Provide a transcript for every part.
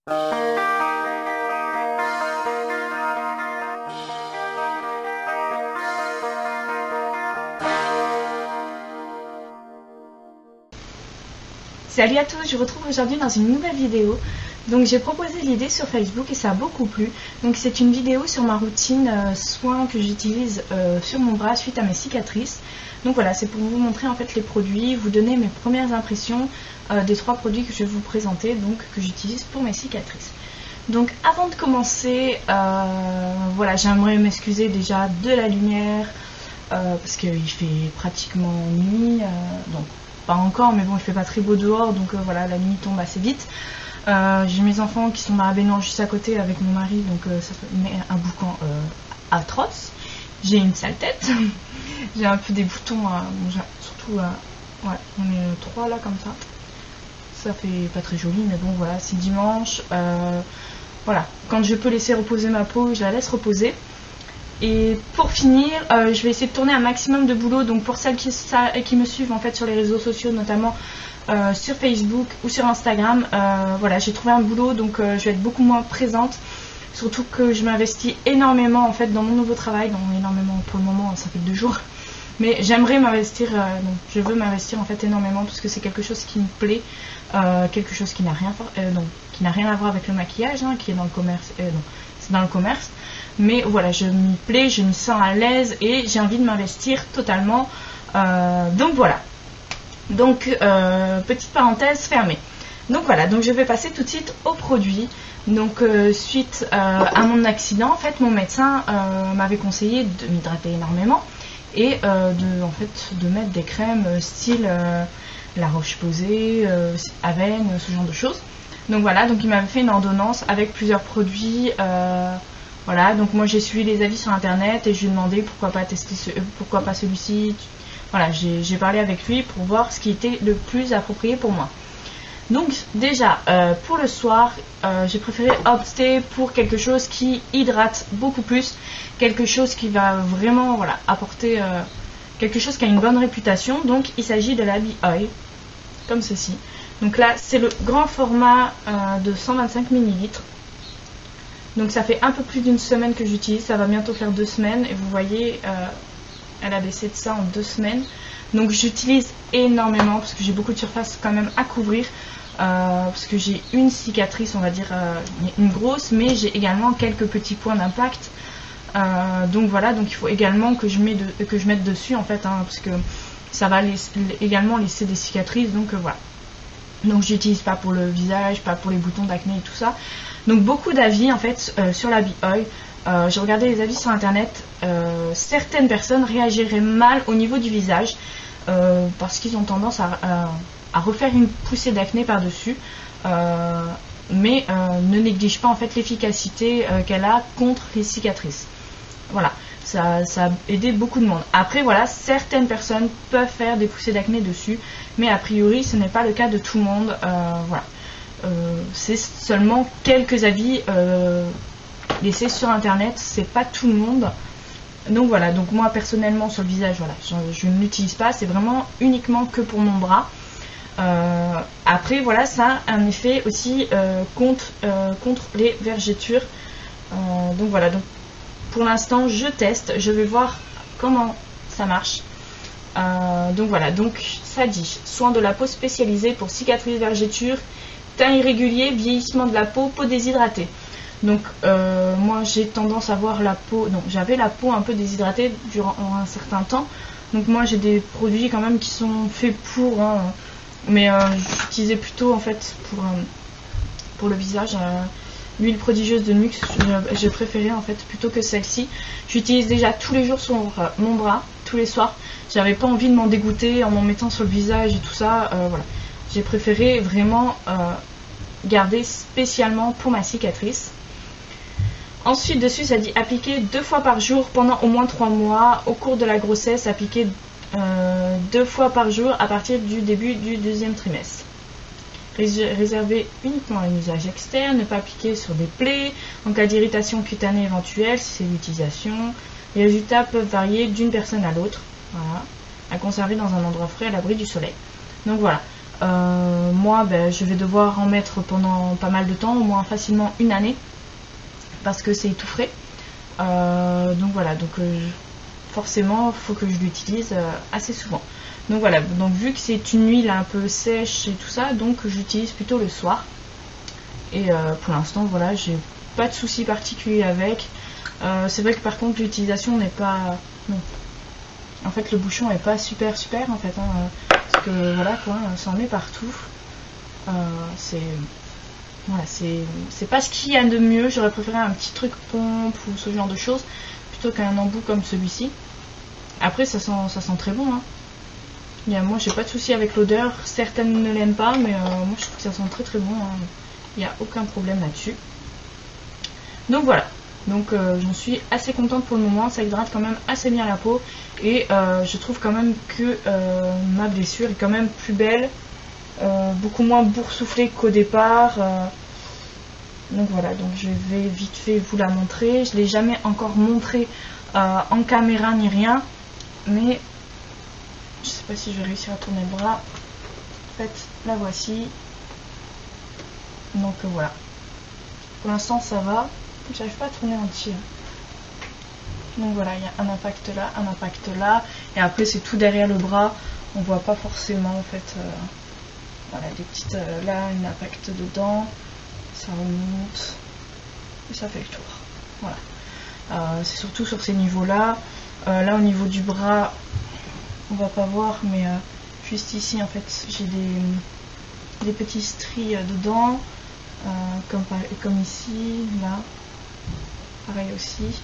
Salut à tous, je vous retrouve aujourd'hui dans une nouvelle vidéo. Donc j'ai proposé l'idée sur Facebook et ça a beaucoup plu. Donc c'est une vidéo sur ma routine soins que j'utilise sur mon bras suite à mes cicatrices. Donc voilà, c'est pour vous montrer en fait les produits, vous donner mes premières impressions des 3 produits que je vais vous présenter, donc que j'utilise pour mes cicatrices. Donc avant de commencer, voilà, j'aimerais m'excuser déjà de la lumière parce qu'il fait pratiquement nuit, donc pas encore, mais bon, il fait pas très beau dehors, donc voilà, la nuit tombe assez vite. J'ai mes enfants qui sont dans la baignoire juste à côté avec mon mari, donc ça met un boucan atroce. J'ai une sale tête, j'ai un peu des boutons, bon, surtout, ouais, on est 3 là comme ça fait pas très joli, mais bon voilà, c'est dimanche, voilà, quand je peux laisser reposer ma peau, je la laisse reposer. Et pour finir, je vais essayer de tourner un maximum de boulot. Donc pour celles qui me suivent en fait sur les réseaux sociaux, notamment sur Facebook ou sur Instagram, voilà, j'ai trouvé un boulot, donc je vais être beaucoup moins présente. Surtout que je m'investis énormément en fait dans mon nouveau travail. Donc énormément pour le moment, ça fait 2 jours. Mais j'aimerais m'investir, donc je veux m'investir en fait énormément parce que c'est quelque chose qui me plaît, quelque chose qui n'a rien à voir avec le maquillage, hein, qui est dans le commerce, non, c'est dans le commerce. Mais voilà, je m'y plais, je me sens à l'aise et j'ai envie de m'investir totalement. Donc voilà. Donc petite parenthèse fermée. Donc voilà, donc je vais passer tout de suite aux produits. Donc suite à mon accident, en fait, mon médecin m'avait conseillé de m'hydrater énormément et de mettre des crèmes style La Roche-Posay, Avène, ce genre de choses. Donc voilà, donc il m'avait fait une ordonnance avec plusieurs produits. Voilà, donc moi j'ai suivi les avis sur internet et je lui ai demandé pourquoi pas celui-ci. Voilà, j'ai parlé avec lui pour voir ce qui était le plus approprié pour moi. Donc déjà, pour le soir, j'ai préféré opter pour quelque chose qui hydrate beaucoup plus, quelque chose qui va vraiment voilà, apporter quelque chose qui a une bonne réputation. Donc il s'agit de la Be Oil, comme ceci. Donc là, c'est le grand format de 125 ml. Donc ça fait un peu plus d'1 semaine que j'utilise, ça va bientôt faire 2 semaines et vous voyez, elle a baissé de ça en 2 semaines. Donc j'utilise énormément parce que j'ai beaucoup de surface quand même à couvrir, parce que j'ai une cicatrice, on va dire, une grosse, mais j'ai également quelques petits points d'impact. Donc voilà, donc il faut également que je mette dessus en fait, hein, parce que ça va également laisser des cicatrices, donc voilà. Donc j'utilise pas pour le visage, pas pour les boutons d'acné et tout ça. Donc beaucoup d'avis en fait sur la Be Oil. J'ai regardé les avis sur internet. Certaines personnes réagiraient mal au niveau du visage parce qu'ils ont tendance à refaire une poussée d'acné par-dessus. Mais ne néglige pas en fait l'efficacité qu'elle a contre les cicatrices. Voilà, ça a aidé beaucoup de monde. Après voilà, certaines personnes peuvent faire des poussées d'acné dessus, mais a priori ce n'est pas le cas de tout le monde. Voilà. C'est seulement quelques avis laissés sur internet, c'est pas tout le monde. Donc voilà, donc moi personnellement sur le visage, voilà, je ne l'utilise pas, c'est vraiment uniquement que pour mon bras. Après voilà, ça a un effet aussi contre les vergetures. Donc voilà, donc pour l'instant je teste, je vais voir comment ça marche. Donc voilà, donc ça dit soin de la peau spécialisé pour cicatrices, vergetures, teint irrégulier, vieillissement de la peau, peau déshydratée. Donc moi j'ai tendance à avoir la peau, donc j'avais la peau un peu déshydratée durant un certain temps. Donc moi j'ai des produits quand même qui sont faits pour, hein, mais j'utilisais plutôt en fait pour le visage l'huile prodigieuse de Nuxe. J'ai préféré en fait plutôt que celle-ci. J'utilise déjà tous les jours sur mon bras, tous les soirs. J'avais pas envie de m'en dégoûter en m'en mettant sur le visage et tout ça. Voilà. J'ai préféré vraiment garder spécialement pour ma cicatrice. Ensuite dessus ça dit appliquer 2 fois par jour pendant au moins 3 mois. Au cours de la grossesse, appliquer 2 fois par jour à partir du début du 2e trimestre. Réservé uniquement à un usage externe, ne pas appliquer sur des plaies, en cas d'irritation cutanée éventuelle si c'est l'utilisation. Les résultats peuvent varier d'une personne à l'autre. Voilà. À conserver dans un endroit frais à l'abri du soleil. Donc voilà. moi je vais devoir en mettre pendant pas mal de temps, au moins facilement une année, parce que c'est tout frais. Donc voilà, donc forcément il faut que je l'utilise assez souvent. Donc voilà, donc vu que c'est une huile un peu sèche et tout ça, donc j'utilise plutôt le soir. Et pour l'instant voilà, j'ai pas de soucis particuliers avec. C'est vrai que par contre l'utilisation n'est pas... Non. En fait le bouchon est pas super en fait, hein, parce que voilà quoi, ça en met partout. Voilà, c'est pas ce qu'il y a de mieux. J'aurais préféré un petit truc pompe ou ce genre de choses plutôt qu'un embout comme celui-ci. Après ça sent très bon, hein. Moi j'ai pas de souci avec l'odeur, certaines ne l'aiment pas, mais moi je trouve que ça sent très bon, hein. Il n'y a aucun problème là-dessus. Donc voilà, donc j'en suis assez contente pour le moment, ça hydrate quand même assez bien la peau et je trouve quand même que ma blessure est quand même plus belle, beaucoup moins boursouflée qu'au départ. Donc voilà, donc je vais vite fait vous la montrer. Je ne l'ai jamais encore montré en caméra ni rien, mais je sais pas si je vais réussir à tourner le bras. En fait, la voici. Donc voilà, pour l'instant ça va. J'arrive pas à tourner entier. Donc voilà, il y a un impact là, et après c'est tout derrière le bras. On voit pas forcément en fait. Voilà, des petites là, un impact dedans, ça remonte et ça fait le tour. Voilà, c'est surtout sur ces niveaux-là. Là au niveau du bras, on va pas voir, mais juste ici en fait j'ai des petits stries dedans. Comme ici, là, pareil aussi.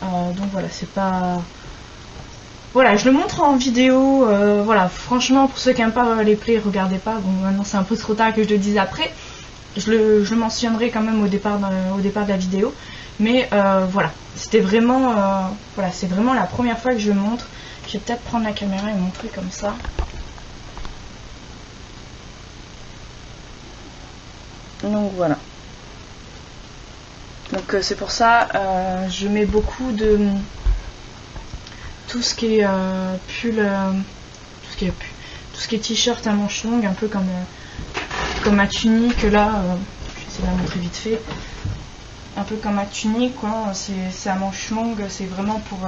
Donc voilà, c'est pas... Voilà, je le montre en vidéo. Voilà, franchement, pour ceux qui n'aiment pas les plays, regardez pas. Bon, maintenant c'est un peu trop tard que je le dise après. Je le mentionnerai quand même au départ de la vidéo. Mais voilà, c'était vraiment... voilà, c'est vraiment la première fois que je le montre. Je vais peut-être prendre la caméra et montrer comme ça. Donc voilà. Donc c'est pour ça je mets beaucoup de tout ce qui est pull, tout ce qui est t-shirt à manches longues, un peu comme ma tunique là. Je vais essayer de la montrer vite fait. Un peu comme ma tunique, quoi. C'est à manches longues, c'est vraiment pour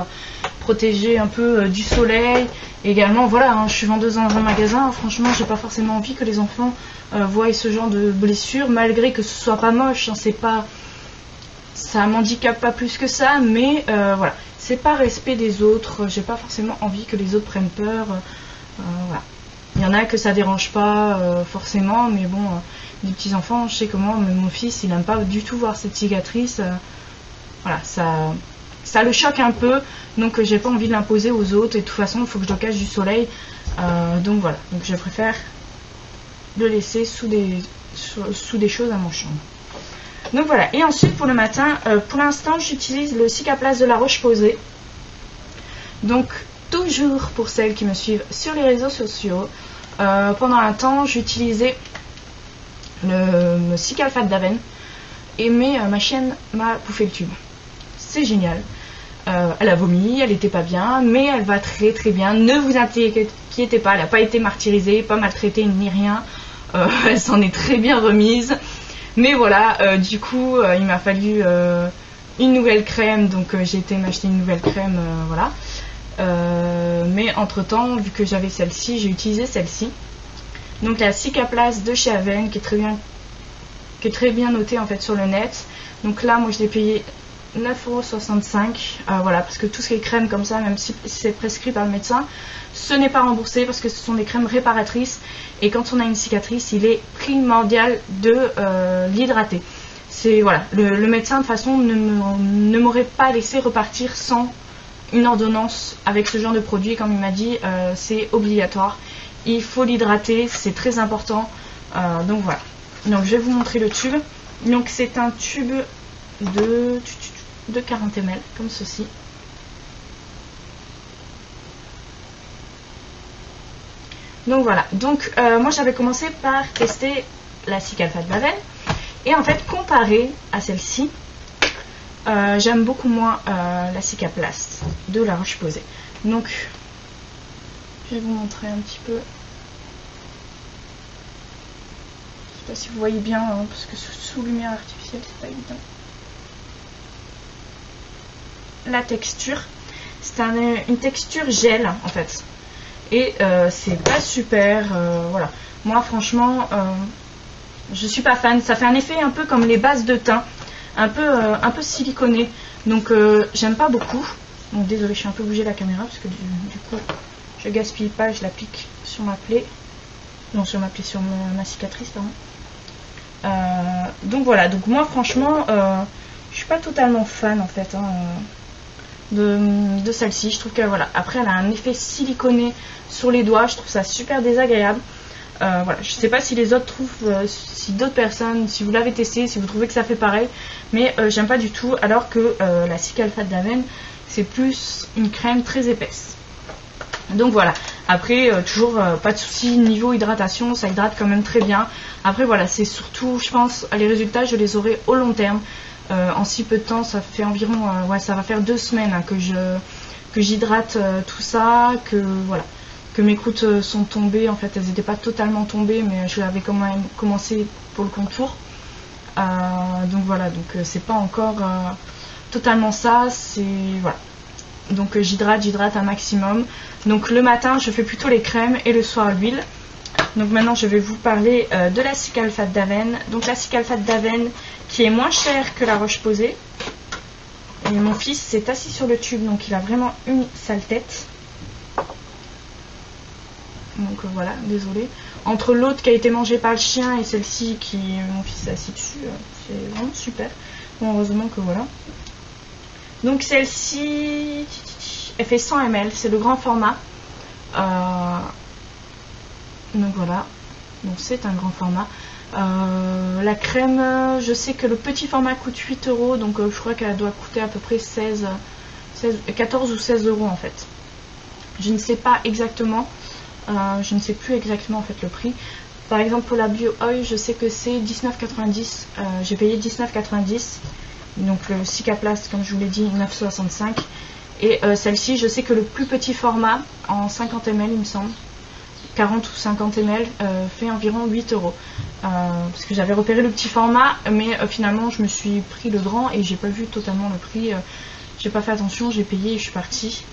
protéger un peu du soleil. Et également, voilà, hein, je suis vendeuse dans un magasin. Franchement, j'ai pas forcément envie que les enfants voient ce genre de blessures, malgré que ce soit pas moche. Hein, c'est pas, ça m'handicape pas plus que ça, mais voilà, c'est pas respect des autres. J'ai pas forcément envie que les autres prennent peur. Voilà. Il y en a que ça dérange pas forcément, mais bon, les petits enfants, je sais comment, mais mon fils, il n'aime pas du tout voir cette cicatrice. Voilà, ça le choque un peu, donc j'ai pas envie de l'imposer aux autres, et de toute façon, il faut que je le cache du soleil. Donc voilà, donc je préfère le laisser sous des choses à mon champ. Donc voilà, et ensuite pour le matin, pour l'instant, j'utilise le Cicaplast de La Roche-Posay. Donc, toujours pour celles qui me suivent sur les réseaux sociaux, pendant un temps j'utilisais le Cicalfate d'Aven, mais ma chienne m'a bouffé le tube. C'est génial. Elle a vomi, elle était pas bien, mais elle va très très bien. Ne vous inquiétez pas, elle n'a pas été martyrisée, pas maltraitée ni rien. Elle s'en est très bien remise. Mais voilà, du coup, il m'a fallu une nouvelle crème, donc j'ai été m'acheter une nouvelle crème, voilà. Mais entre temps, vu que j'avais celle-ci, j'ai utilisé celle-ci. Donc la Cicaplast de chez Aven, qui est très bien notée en fait sur le net. Donc là, moi je l'ai payé 9,65 €. Voilà, parce que tout ce qui est crème comme ça, même si c'est prescrit par le médecin, ce n'est pas remboursé parce que ce sont des crèmes réparatrices. Et quand on a une cicatrice, il est primordial de l'hydrater. C'est voilà, le médecin de toute façon ne m'aurait pas laissé repartir sans une ordonnance avec ce genre de produit. Comme il m'a dit, c'est obligatoire. Il faut l'hydrater, c'est très important. Donc voilà. Donc je vais vous montrer le tube. Donc c'est un tube de 40 ml comme ceci. Donc voilà. Donc moi j'avais commencé par tester la Cicaplast d'Aven. Et en fait comparé à celle-ci, j'aime beaucoup moins la Cicaplast de La Roche-Posay. Donc je vais vous montrer un petit peu. sais pas si vous voyez bien, hein, parce que sous lumière artificielle, c'est pas évident. La texture, c'est une texture gel en fait. Et c'est pas super, voilà. Moi franchement, je suis pas fan. Ça fait un effet un peu comme les bases de teint, un peu siliconé. Donc j'aime pas beaucoup. Donc désolé, je suis un peu bougé la caméra parce que du coup je gaspille pas, je l'applique sur ma plaie. Non, sur ma plaie, sur ma cicatrice, pardon. Donc voilà, donc moi franchement, je suis pas totalement fan en fait, hein, de celle-ci. Je trouve que voilà, après elle a un effet siliconé sur les doigts, je trouve ça super désagréable. Voilà, je sais pas si les autres trouvent, si d'autres personnes, si vous l'avez testé, si vous trouvez que ça fait pareil, mais j'aime pas du tout, alors que la Cicalfate d'Avène, c'est plus une crème très épaisse. Donc voilà, après toujours pas de souci niveau hydratation, ça hydrate quand même très bien. Après voilà, c'est surtout, je pense, les résultats je les aurai au long terme. En si peu de temps, ça fait environ, ouais, ça va faire 2 semaines hein, que j'hydrate tout ça, que voilà, que mes croûtes sont tombées. En fait, elles n'étaient pas totalement tombées, mais je l'avais quand même commencé pour le contour. Donc voilà, donc c'est pas encore totalement ça, c'est voilà. Donc j'hydrate un maximum. Donc le matin, je fais plutôt les crèmes et le soir l'huile. Donc maintenant, je vais vous parler de la Cicalfate d'Avène. Donc la Cicalfate d'Avène qui est moins chère que la Roche-Posay. Et mon fils s'est assis sur le tube, donc il a vraiment une sale tête. Donc voilà, désolé. Entre l'autre qui a été mangée par le chien et celle-ci qui mon fils s'est assis dessus, c'est vraiment super. Bon, heureusement que voilà. Donc celle-ci, elle fait 100 ml, c'est le grand format. Donc voilà, donc c'est un grand format. La crème, je sais que le petit format coûte 8 €, donc je crois qu'elle doit coûter à peu près 14 ou 16 € en fait. Je ne sais pas exactement, je ne sais plus exactement en fait le prix. Par exemple pour la Bio Oil, je sais que c'est 19,90 €, j'ai payé 19,90 €. Donc le Cicaplast, comme je vous l'ai dit, 9,65 €. Et celle-ci, je sais que le plus petit format, en 50 ml il me semble, 40 ou 50 ml, fait environ 8 €. Parce que j'avais repéré le petit format, mais finalement je me suis pris le grand et j'ai pas vu totalement le prix. J'ai pas fait attention, j'ai payé et je suis partie.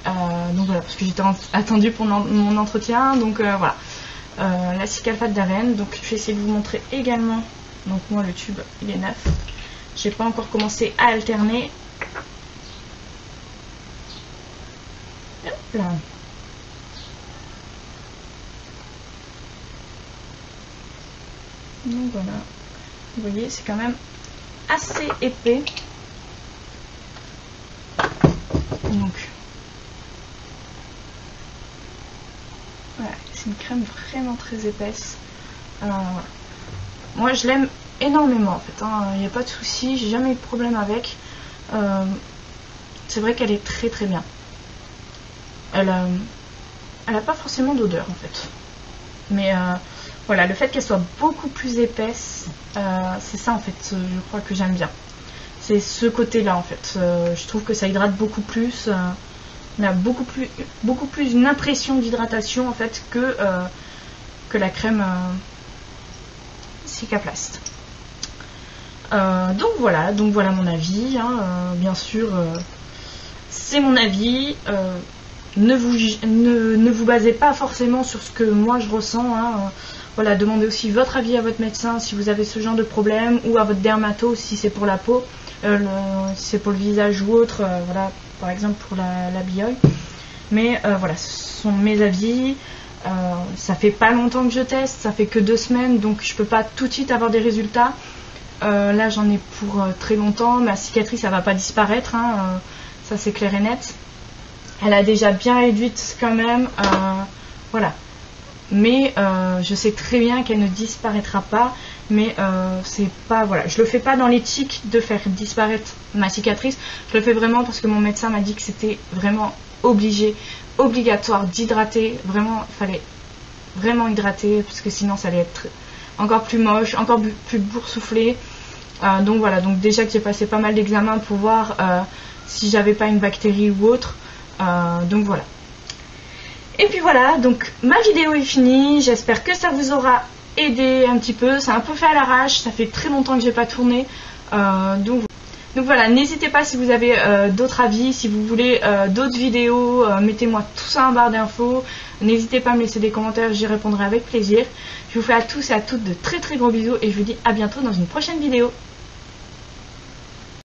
Donc voilà, parce que j'étais attendue pour mon entretien. Donc voilà, la Cicalfate d'Avène. Donc je vais essayer de vous montrer également. Donc moi le tube il est neuf. J'ai pas encore commencé à alterner. Hop là. Donc voilà, vous voyez, c'est quand même assez épais. Donc voilà, c'est une crème vraiment très épaisse. Voilà. Moi je l'aime énormément en fait, il n'y a pas de souci, j'ai jamais eu de problème avec. C'est vrai qu'elle est très très bien. Elle a pas forcément d'odeur en fait, mais voilà, le fait qu'elle soit beaucoup plus épaisse, c'est ça en fait, je crois que j'aime bien. C'est ce côté là en fait, je trouve que ça hydrate beaucoup plus, on a beaucoup plus une impression d'hydratation en fait que la crème Cicaplast. Donc voilà mon avis, hein, bien sûr c'est mon avis, ne vous basez pas forcément sur ce que moi je ressens, hein, voilà, demandez aussi votre avis à votre médecin si vous avez ce genre de problème, ou à votre dermato si c'est pour la peau, si c'est pour le visage ou autre, voilà, par exemple pour la Bio. Mais voilà, ce sont mes avis. Ça fait pas longtemps que je teste, ça fait que 2 semaines, donc je peux pas tout de suite avoir des résultats. Là j'en ai pour très longtemps, ma cicatrice elle va pas disparaître, hein, ça c'est clair et net. Elle a déjà bien réduite quand même, voilà. Mais je sais très bien qu'elle ne disparaîtra pas, mais c'est pas, voilà, je le fais pas dans l'éthique de faire disparaître ma cicatrice, je le fais vraiment parce que mon médecin m'a dit que c'était vraiment obligatoire d'hydrater, vraiment, il fallait vraiment hydrater, parce que sinon ça allait être encore plus moche, encore plus boursouflé. Donc voilà, donc déjà que j'ai passé pas mal d'examens pour voir si j'avais pas une bactérie ou autre, donc voilà. Et puis voilà, donc ma vidéo est finie, j'espère que ça vous aura aider un petit peu. C'est un peu fait à l'arrache, ça fait très longtemps que j'ai pas tourné. Donc voilà, n'hésitez pas si vous avez d'autres avis, si vous voulez d'autres vidéos, mettez-moi tout ça en barre d'infos. N'hésitez pas à me laisser des commentaires, j'y répondrai avec plaisir. Je vous fais à tous et à toutes de très très gros bisous et je vous dis à bientôt dans une prochaine vidéo.